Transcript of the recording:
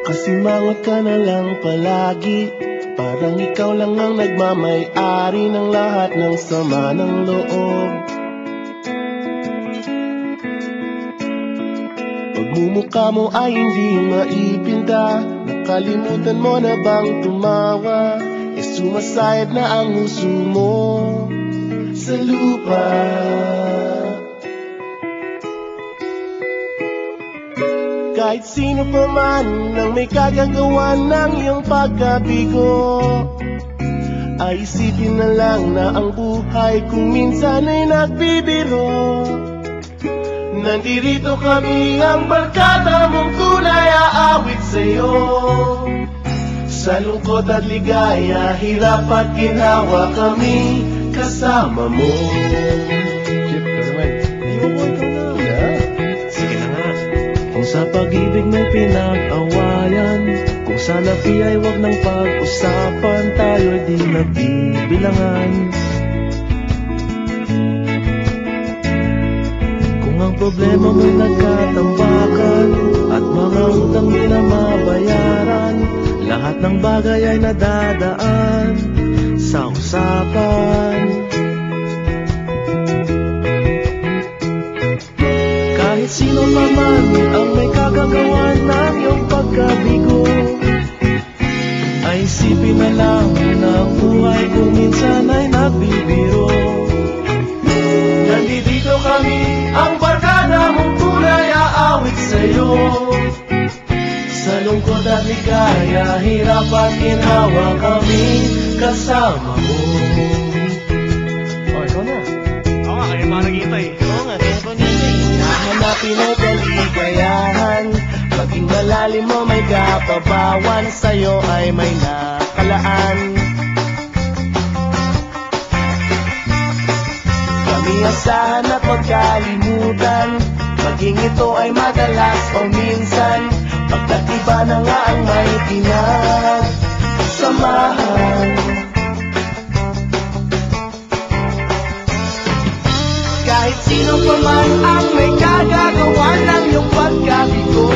Kasimangot ka na lang palagi, parang ikaw lang ang nagmamay-ari ng lahat ng sama ng loob. Pagmumukha mo ay hindi maipinta, nakalimutan mo na bang tumawa? E sumasayad na ang huso mo sa lupa. Kahit sino pa man ang may kagagawa ng iyong pagkabigo, ay isipin na lang na ang buhay kung minsan ay nagbibiro. Nandirito kami ang barkada mong tunay aawit sa'yo. Sa lungkot at ligaya, hirap at ginhawa kami kasama mo. Sa pag-ibig mong pinag-awayan, kung sa labi ay wag nang pag-usapan, tayo'y di nagbibilangan. Kung ang problema mo'y nagkatambakan at mga utang di na mabayaran, lahat ng bagay ay nadadaan sa usapan. Kahit sino naman ang may kagagawa ng iyong pagkabigo, ay isipin na lang na ang buhay kung minsan ay nagbibiro. Nandito kami, ang barkada mong tunay aawit sa'yo. Sa lungkot at ligaya, hirap at ginhawa kami kasama mo. Oh, ikaw na. Oo nga, kaya parang ito eh. Oo nga, kaya pa nito eh. Hanapin mo kaligayahan, maging malalim mo may kapabawan, sa'yo ay may nakalaan. Kami asahan at magkalimutan, maging ito ay madalas o minsan, pagkat iba na nga ang may pinagsamahan. Kahit sino pa man ang may kagagawa ng iyong pagkabigo,